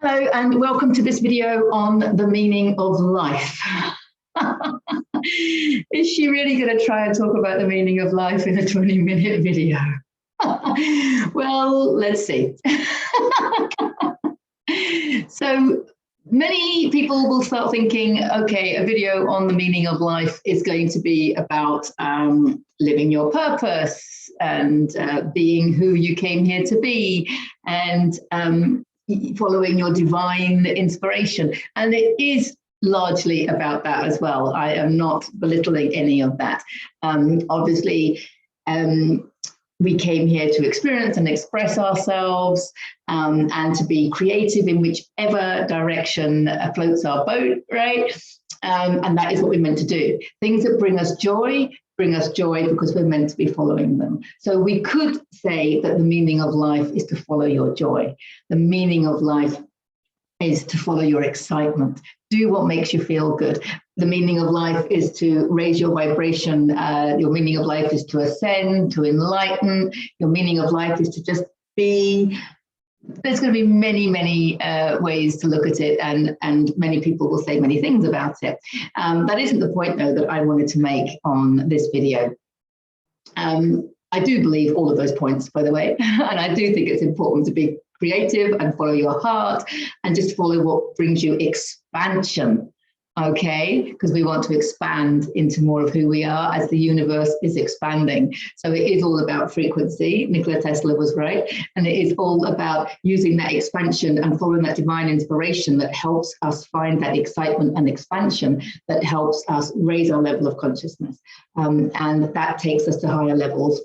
Hello and welcome to this video on the meaning of life. Is she really going to try and talk about the meaning of life in a 20-minute video? Well, let's see. So many people will start thinking, okay, a video on the meaning of life is going to be about living your purpose and being who you came here to be, and following your divine inspiration. And it is largely about that as well. I am not belittling any of that. Obviously, we came here to experience and express ourselves and to be creative in whichever direction floats our boat, right? And that is what we're meant to do. Things that bring us joy because we're meant to be following them. So we could say that the meaning of life is to follow your joy. The meaning of life is to follow your excitement. Do what makes you feel good. The meaning of life is to raise your vibration. Your meaning of life is to ascend, to enlighten. Your meaning of life is to just be. There's going to be many ways to look at it, and many people will say many things about it. That isn't the point, though, that I wanted to make on this video. I do believe all of those points, by the way, and I do think it's important to be creative and follow your heart and just follow what brings you expansion. Okay, because we want to expand into more of who we are as the universe is expanding. So it is all about frequency. Nikola Tesla was right. And it is all about using that expansion and following that divine inspiration that helps us find that excitement and expansion that helps us raise our level of consciousness. And that takes us to higher levels.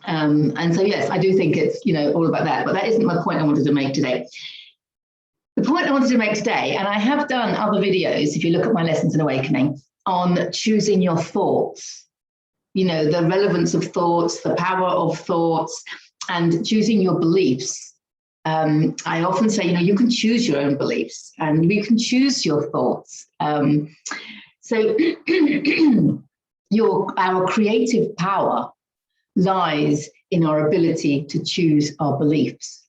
And so, yes, I do think it's, all about that. But that isn't the point I wanted to make today. The point I wanted to make today, and I have done other videos, if you look at my Lessons in Awakening, on choosing your thoughts, the relevance of thoughts, the power of thoughts, and choosing your beliefs. I often say, you can choose your own beliefs and you can choose your thoughts. So our creative power lies in our ability to choose our beliefs.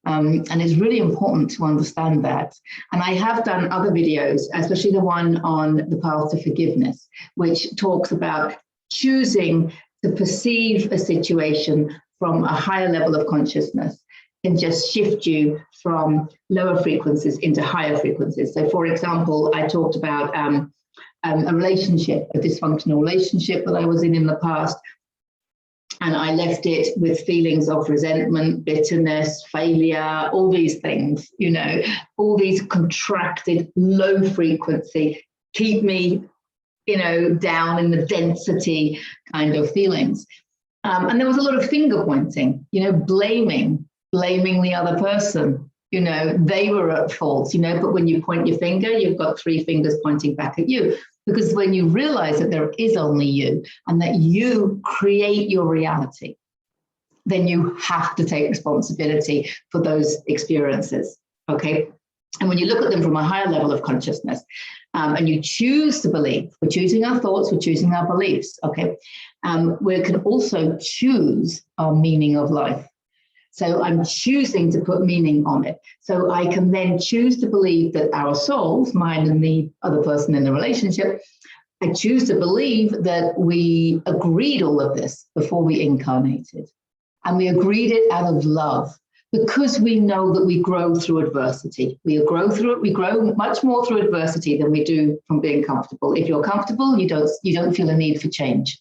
And it's really important to understand that. And I have done other videos, especially the one on the path to forgiveness, which talks about choosing to perceive a situation from a higher level of consciousness and just shift you from lower frequencies into higher frequencies. So, for example, I talked about a relationship, a dysfunctional relationship that I was in the past. And I left it with feelings of resentment, bitterness, failure, all these things, all these contracted, low frequency, keep me, down in the density kind of feelings. And there was a lot of finger pointing, blaming the other person. They were at fault, but when you point your finger, you've got three fingers pointing back at you. Because when you realize that there is only you and that you create your reality, then you have to take responsibility for those experiences, okay? And when you look at them from a higher level of consciousness, and you choose to believe, we're choosing our thoughts, we're choosing our beliefs, okay? We can also choose our meaning of life. So I'm choosing to put meaning on it. So I can then choose to believe that our souls, mine and the other person in the relationship, I choose to believe that we agreed all of this before we incarnated. And we agreed it out of love because we know that we grow through adversity. We grow much more through adversity than we do from being comfortable. If you're comfortable, you don't feel a need for change.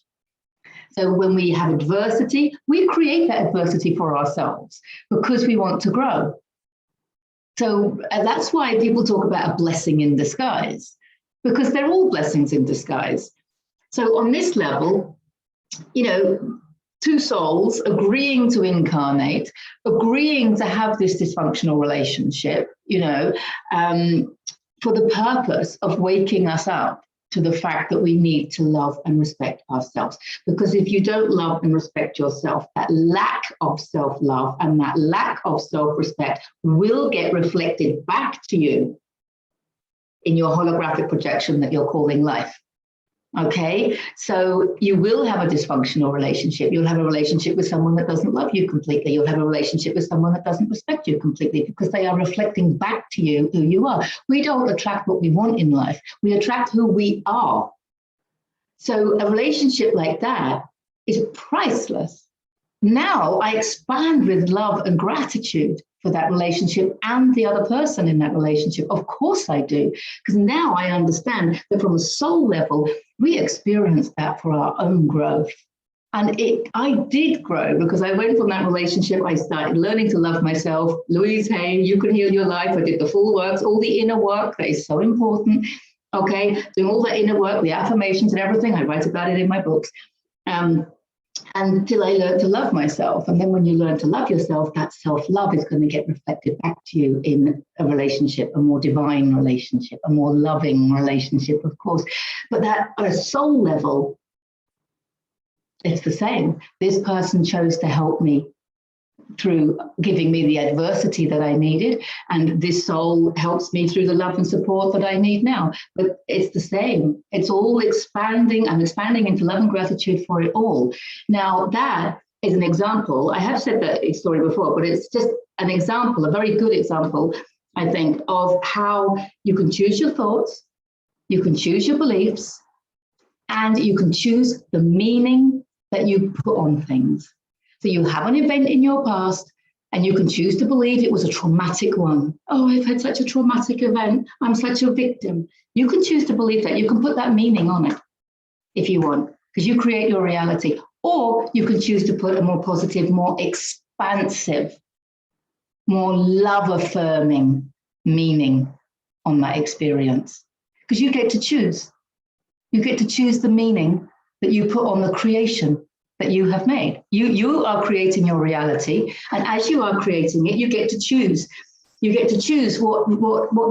So when we have adversity, we create that adversity for ourselves because we want to grow. So that's why people talk about a blessing in disguise, because they're all blessings in disguise. So on this level, two souls agreeing to incarnate, agreeing to have this dysfunctional relationship, for the purpose of waking us up to the fact that we need to love and respect ourselves. Because if you don't love and respect yourself, that lack of self-love and that lack of self-respect will get reflected back to you in your holographic projection that you're calling life. Okay, so you will have a dysfunctional relationship. You'll have a relationship with someone that doesn't love you completely. You'll have a relationship with someone that doesn't respect you completely, because they are reflecting back to you who you are. We don't attract what we want in life. We attract who we are. So a relationship like that is priceless. Now I expand with love and gratitude for that relationship and the other person in that relationship. Of course I do, because now I understand that from a soul level, we experience that for our own growth. And I did grow, because I went from that relationship. I started learning to love myself. Louise Hay, You Can Heal Your Life. I did the full works, all the inner work that is so important. Okay, doing all the inner work, the affirmations and everything. I write about it in my books. Until I learned to love myself. And then when you learn to love yourself, that self-love is going to get reflected back to you in a relationship, a more divine relationship, a more loving relationship, of course. But that on a soul level, it's the same. This person chose to help me through giving me the adversity that I needed, and this soul helps me through the love and support that I need now. But it's the same. It's all expanding. I'm expanding into love and gratitude for it all. Now, that is an example. I have said that story before, but it's just an example, a very good example, I think, of how you can choose your thoughts, you can choose your beliefs, and you can choose the meaning that you put on things. So you have an event in your past, and you can choose to believe it was a traumatic one. Oh, I've had such a traumatic event. I'm such a victim. You can choose to believe that. You can put that meaning on it if you want, because you create your reality. Or you can choose to put a more positive, more expansive, more love-affirming meaning on that experience, because you get to choose. You get to choose the meaning that you put on the creation that you have made. You are creating your reality, and as you are creating it, you get to choose. You get to choose what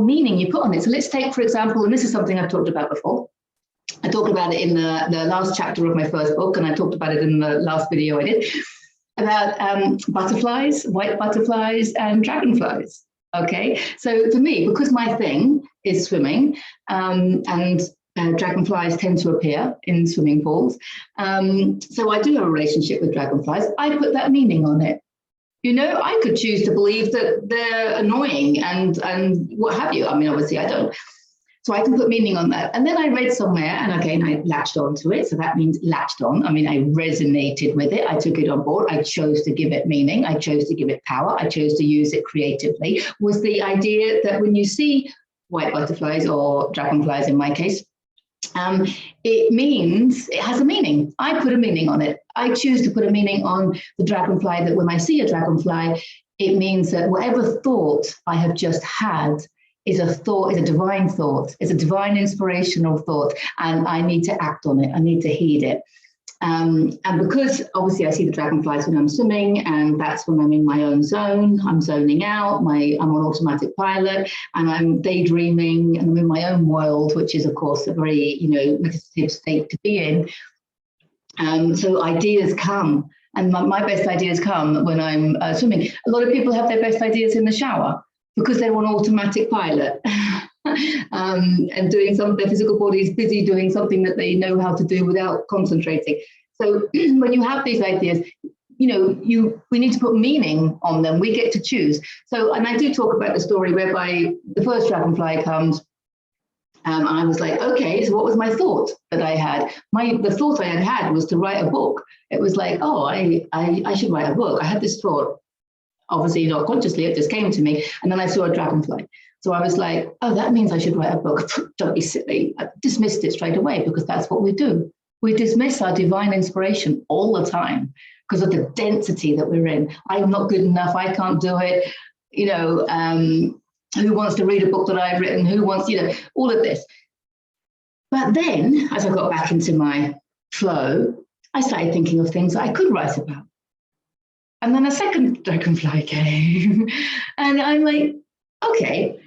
meaning you put on it. So let's take, for example, and this is something I've talked about before. I talked about it in the last chapter of my first book, and I talked about it in the last video I did, about butterflies, white butterflies, and dragonflies. Okay, so for me, because my thing is swimming, and dragonflies tend to appear in swimming pools. So I do have a relationship with dragonflies. I put that meaning on it. You know, I could choose to believe that they're annoying and what have you. I mean, obviously I don't. So I can put meaning on that. And then I read somewhere, and again, I latched onto it. So that means latched on. I mean, I resonated with it. I took it on board. I chose to give it meaning. I chose to give it power. I chose to use it creatively. Was the idea that when you see white butterflies or dragonflies, in my case, it means it has a meaning. I put a meaning on it. I choose to put a meaning on the dragonfly, that when I see a dragonfly, it means that whatever thought I have just had is a thought, is a divine thought, is a divine inspirational thought, and I need to act on it. I need to heed it. And because obviously I see the dragonflies when I'm swimming, and that's when I'm in my own zone, I'm zoning out, I'm on automatic pilot, and I'm daydreaming, and I'm in my own world, which is of course a very, meditative state to be in. So ideas come, and my best ideas come when I'm swimming. A lot of people have their best ideas in the shower because they're on automatic pilot. And doing their physical body is busy doing something that they know how to do without concentrating. So when you have these ideas, we need to put meaning on them. We get to choose. So, and I do talk about the story whereby the first dragonfly comes. I was like, okay, so what was my thought that I had? The thought I had was to write a book. It was like, oh, I should write a book. I had this thought, obviously not consciously, it just came to me. And then I saw a dragonfly. So I was like, oh, that means I should write a book. Don't be silly. I dismissed it straight away, because that's what we do. We dismiss our divine inspiration all the time because of the density that we're in. I'm not good enough. I can't do it. Who wants to read a book that I've written? Who wants, all of this. But then as I got back into my flow, I started thinking of things that I could write about. And then a second dragonfly came and I'm like, okay,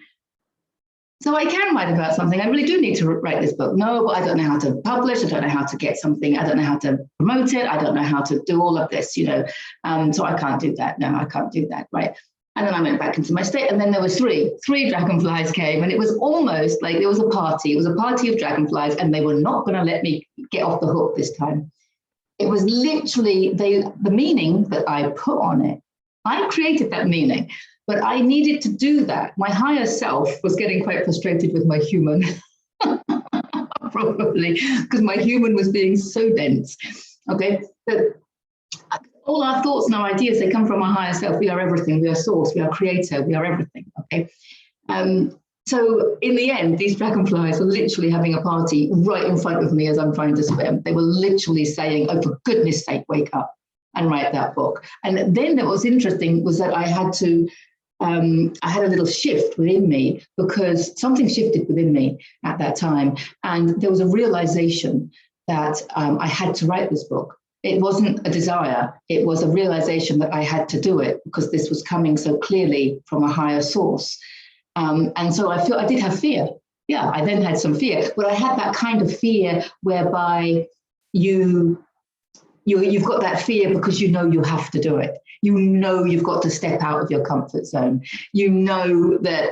so I can write about something. I really do need to write this book. No, but I don't know how to publish. I don't know how to get something. I don't know how to promote it. I don't know how to do all of this, so I can't do that. No, I can't do that, right? And then I went back into my state, and then there was three dragonflies came, and it was almost like there was a party. It was a party of dragonflies, and they were not going to let me get off the hook this time. It was literally the meaning that I put on it. I created that meaning, but I needed to do that. My higher self was getting quite frustrated with my human, probably because my human was being so dense. Okay, but all our thoughts and our ideas, they come from our higher self. We are everything. We are source. We are creator. We are everything. Okay. So in the end, these dragonflies were literally having a party right in front of me as I'm trying to swim. They were literally saying, oh, for goodness sake, wake up and write that book. And then what was interesting was that I had a little shift within me, because something shifted within me at that time. And there was a realization that I had to write this book. It wasn't a desire. It was a realization that I had to do it because this was coming so clearly from a higher source. And so I did have fear. Yeah, I then had some fear, but I had that kind of fear whereby you've got that fear because you know you have to do it. You know you've got to step out of your comfort zone. You know that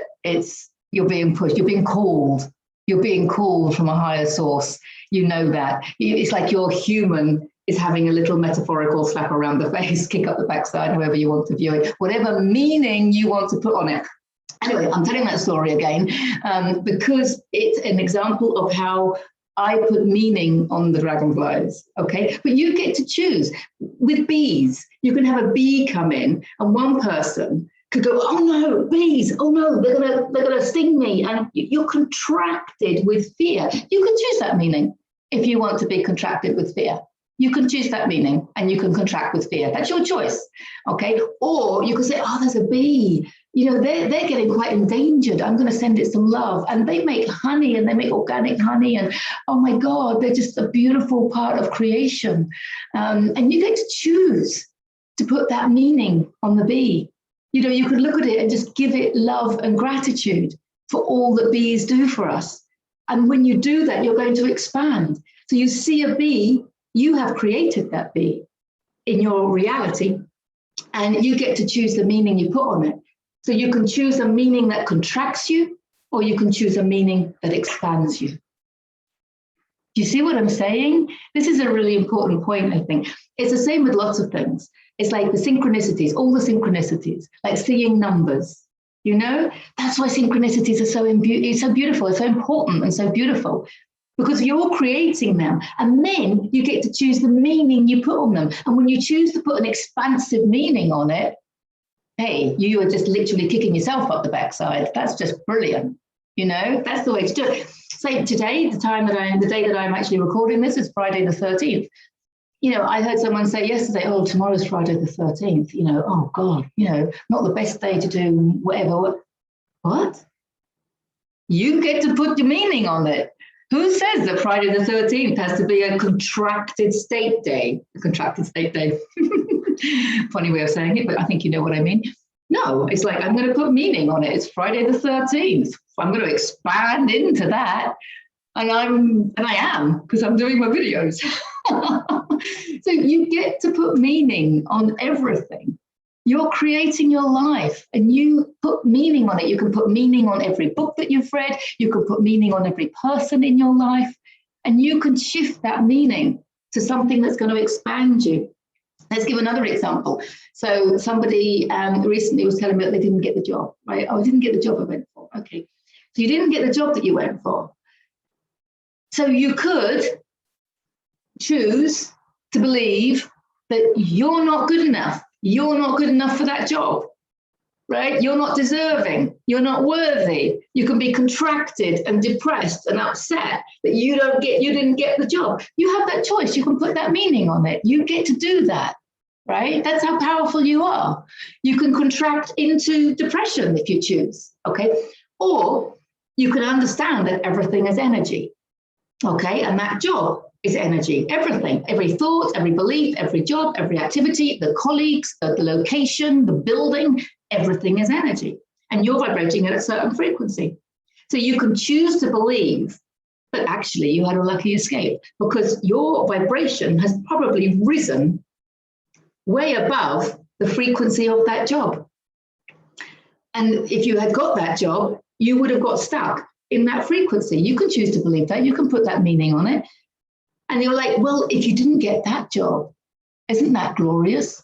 you're being pushed, you're being called from a higher source. You know that. It's like your human is having a little metaphorical slap around the face, kick up the backside, however you want to view it, whatever meaning you want to put on it. Anyway, I'm telling that story again because it's an example of how I put meaning on the dragonflies, okay? But you get to choose. With bees, you can have a bee come in and one person could go, oh no, bees, oh no, they're gonna sting me. And you're contracted with fear. You can choose that meaning if you want to be contracted with fear. You can choose that meaning and you can contract with fear. That's your choice, okay? Or you can say, oh, there's a bee. You know, they're getting quite endangered. I'm going to send it some love. And they make honey and they make organic honey. And oh my God, they're just a beautiful part of creation. And you get to choose to put that meaning on the bee. You know, you could look at it and just give it love and gratitude for all that bees do for us. And when you do that, you're going to expand. So you see a bee, you have created that bee in your reality, and you get to choose the meaning you put on it. So you can choose a meaning that contracts you, or you can choose a meaning that expands you. Do you see what I'm saying? This is a really important point, I think. It's the same with lots of things. It's like the synchronicities, all the synchronicities, like seeing numbers. You know, that's why synchronicities are so beautiful, it's so important and so beautiful. Because you're creating them, and then you get to choose the meaning you put on them. And when you choose to put an expansive meaning on it, hey, you are just literally kicking yourself up the backside. That's just brilliant. You know, that's the way to do it. So today, the day that I'm actually recording this is Friday the 13th. You know, I heard someone say yesterday, oh, tomorrow's Friday the 13th. You know, oh God, you know, not the best day to do whatever. What? You get to put your meaning on it. Who says that Friday the 13th has to be a contracted state day? A contracted state day. Funny way of saying it, but I think you know what I mean. No, it's like, I'm going to put meaning on it. It's Friday the 13th. I'm going to expand into that. And I am, because I'm doing my videos. So you get to put meaning on everything. You're creating your life and you put meaning on it. You can put meaning on every book that you've read. You can put meaning on every person in your life. And you can shift that meaning to something that's going to expand you. Let's give another example. So somebody recently was telling me that they didn't get the job, right? Oh, I didn't get the job I went for. Okay. So you didn't get the job that you went for. So you could choose to believe that you're not good enough. You're not good enough for that job, right? You're not deserving. You're not worthy. You can be contracted and depressed and upset that you didn't get the job. You have that choice. You can put that meaning on it. You get to do that, right? That's how powerful you are. You can contract into depression if you choose, okay? Or you can understand that everything is energy, okay? And that job is energy, everything, every thought, every belief, every job, every activity, the colleagues, the location, the building, everything is energy. And you're vibrating at a certain frequency. So you can choose to believe that actually you had a lucky escape because your vibration has probably risen way above the frequency of that job. And if you had got that job, you would have got stuck in that frequency. You can choose to believe that. You can put that meaning on it. And you're like, well, if you didn't get that job, isn't that glorious?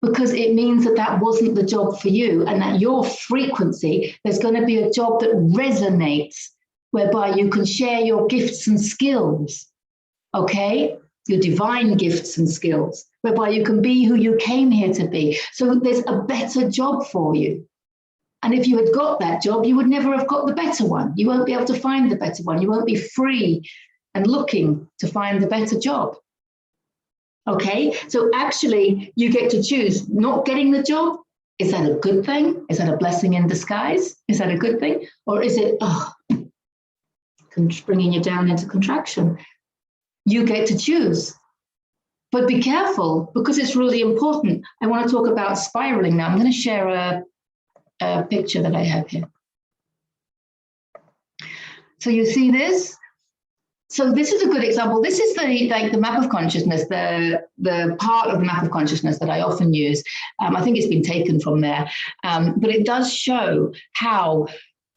Because it means that that wasn't the job for you, and that your frequency, there's going to be a job that resonates, whereby you can share your gifts and skills, okay? Your divine gifts and skills, whereby you can be who you came here to be. So there's a better job for you. And if you had got that job, you would never have got the better one. You won't be able to find the better one. You won't be free and looking to find the better job. Okay, so actually you get to choose not getting the job. Is that a good thing? Is that a blessing in disguise? Is that a good thing? Or is it, bringing you down into contraction? You get to choose. But be careful, because it's really important. I want to talk about spiraling now. I'm going to share a picture that I have here. So you see this? So this is a good example. This is the map of consciousness, the part of the map of consciousness that I often use. I think it's been taken from there, but it does show how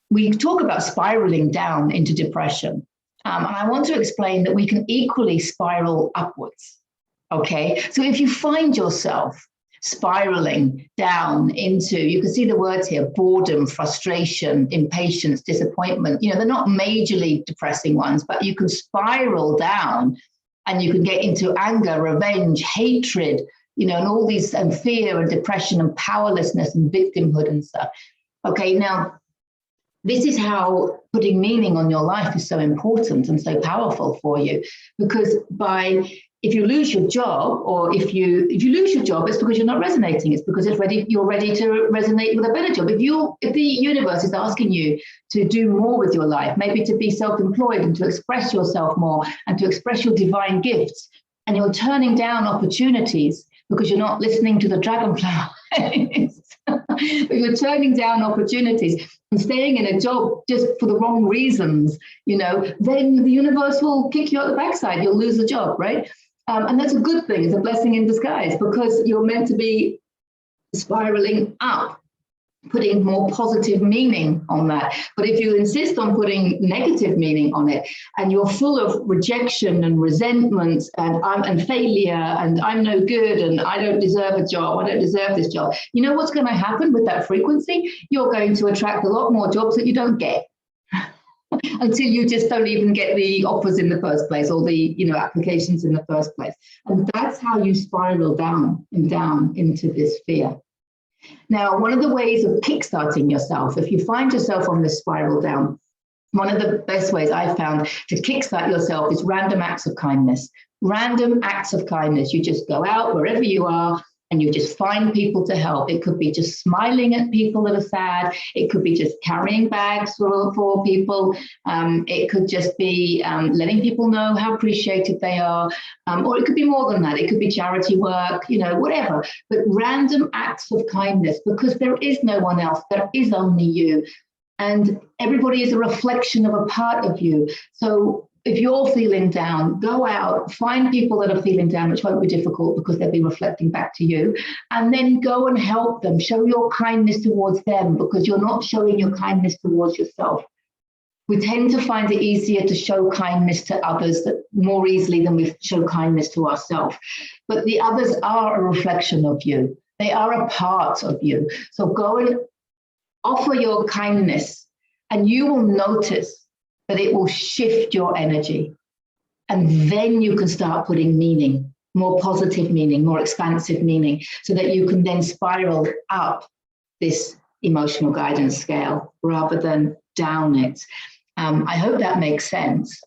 we talk about spiraling down into depression. And I want to explain that we can equally spiral upwards. Okay, so if you find yourself spiraling down into, you can see the words here, boredom, frustration, impatience, disappointment. You know, they're not majorly depressing ones, but you can spiral down and you can get into anger, revenge, hatred, you know, and all these, and fear and depression and powerlessness and victimhood and stuff. Okay, now, this is how putting meaning on your life is so important and so powerful for you, because if you lose your job, or if you lose your job, it's because you're not resonating. It's because you're ready to resonate with a better job. If the universe is asking you to do more with your life, maybe to be self-employed and to express yourself more and to express your divine gifts, and you're turning down opportunities because you're not listening to the dragonfly, but you're turning down opportunities and staying in a job just for the wrong reasons, you know, then the universe will kick you out the backside. You'll lose the job, right? And that's a good thing. It's a blessing in disguise, because you're meant to be spiraling up, putting more positive meaning on that. But if you insist on putting negative meaning on it, and you're full of rejection and resentment and failure, and I'm no good, and I don't deserve a job, I don't deserve this job, you know what's going to happen with that frequency? You're going to attract a lot more jobs that you don't get. Until you just don't even get the offers in the first place, or the, you know, applications in the first place. And that's how you spiral down and down into this fear. Now, one of the ways of kickstarting yourself, if you find yourself on this spiral down, one of the best ways I've found to kickstart yourself is random acts of kindness. Random acts of kindness. You just go out wherever you are and you just find people to help. It could be just smiling at people that are sad. It could be just carrying bags for people. It could just be letting people know how appreciated they are. Or it could be more than that. It could be charity work, you know, whatever. But random acts of kindness, because there is no one else. There is only you. And everybody is a reflection of a part of you. So if you're feeling down, go out, find people that are feeling down, which won't be difficult because they'll be reflecting back to you, and then go and help them. Show your kindness towards them, because you're not showing your kindness towards yourself. We tend to find it easier to show kindness to others more easily than we show kindness to ourselves. But the others are a reflection of you. They are a part of you. So go and offer your kindness, and you will notice that it will shift your energy. And then you can start putting meaning, more positive meaning, more expansive meaning, so that you can then spiral up this emotional guidance scale rather than down it. I hope that makes sense.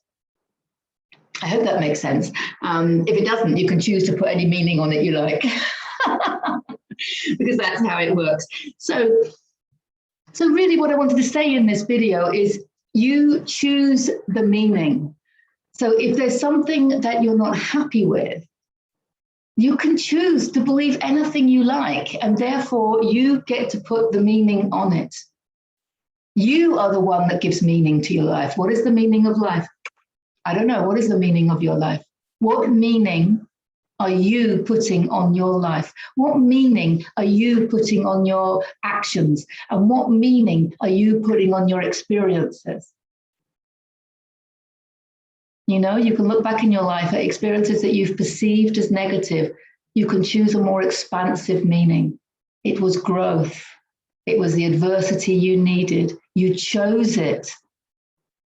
I hope that makes sense. If it doesn't, you can choose to put any meaning on it you like, because that's how it works. So really what I wanted to say in this video is, you choose the meaning. So if there's something that you're not happy with, you can choose to believe anything you like, and therefore you get to put the meaning on it. You are the one that gives meaning to your life. What is the meaning of life? I don't know. What is the meaning of your life? What meaning are you putting on your life? What meaning are you putting on your actions? And what meaning are you putting on your experiences? You know, you can look back in your life at experiences that you've perceived as negative. You can choose a more expansive meaning. It was growth. It was the adversity you needed. You chose it.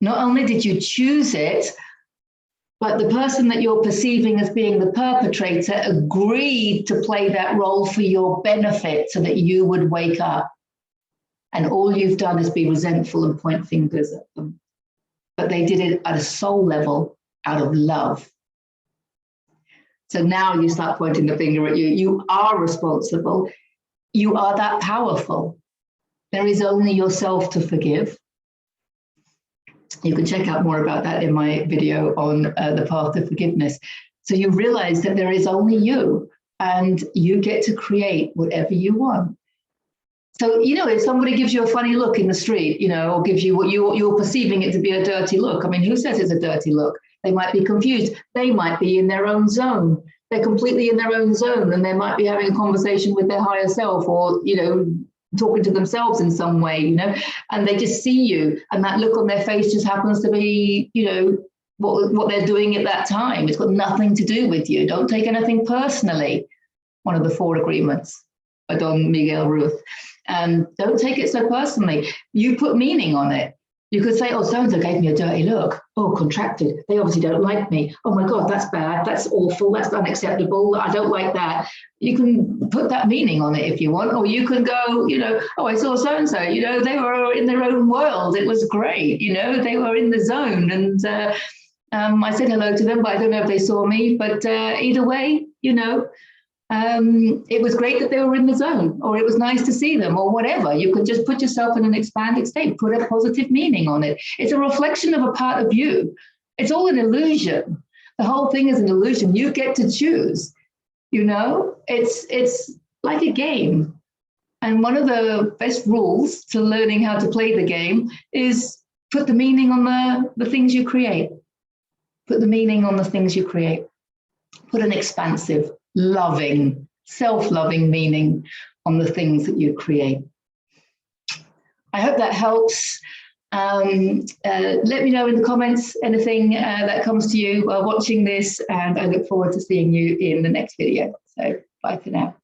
Not only did you choose it, but the person that you're perceiving as being the perpetrator agreed to play that role for your benefit so that you would wake up. And all you've done is be resentful and point fingers at them. But they did it at a soul level out of love. So now you start pointing the finger at you. You are responsible. You are that powerful. There is only yourself to forgive. You can check out more about that in my video on the path to forgiveness. So you realize that there is only you, and you get to create whatever you want. So, you know, if somebody gives you a funny look in the street, you know, or gives you what you're perceiving it to be a dirty look. I mean, who says it's a dirty look? They might be confused. They might be in their own zone. They're completely in their own zone, and they might be having a conversation with their higher self, or, you know, talking to themselves in some way, you know, and they just see you, and that look on their face just happens to be, you know, what they're doing at that time. It's got nothing to do with you. Don't take anything personally. One of the 4 agreements by Don Miguel Ruiz. Don't take it so personally. You put meaning on it. You could say, oh, so-and-so gave me a dirty look. Oh, contracted. They obviously don't like me. Oh my God, that's bad. That's awful. That's unacceptable. I don't like that. You can put that meaning on it if you want. Or you can go, you know, oh, I saw so-and-so, you know, they were in their own world. It was great. You know, they were in the zone. And I said hello to them, but I don't know if they saw me. But either way, you know, it was great that they were in the zone, or it was nice to see them, or whatever. You could just put yourself in an expanded state, put a positive meaning on it. It's a reflection of a part of you. It's all an illusion. The whole thing is an illusion. You get to choose, you know, it's like a game. And one of the best rules to learning how to play the game is put the meaning on the things you create. Put the meaning on the things you create. Put an expansive, loving, self-loving meaning on the things that you create. I hope that helps. Let me know in the comments anything that comes to you while watching this, and I look forward to seeing you in the next video. So bye for now.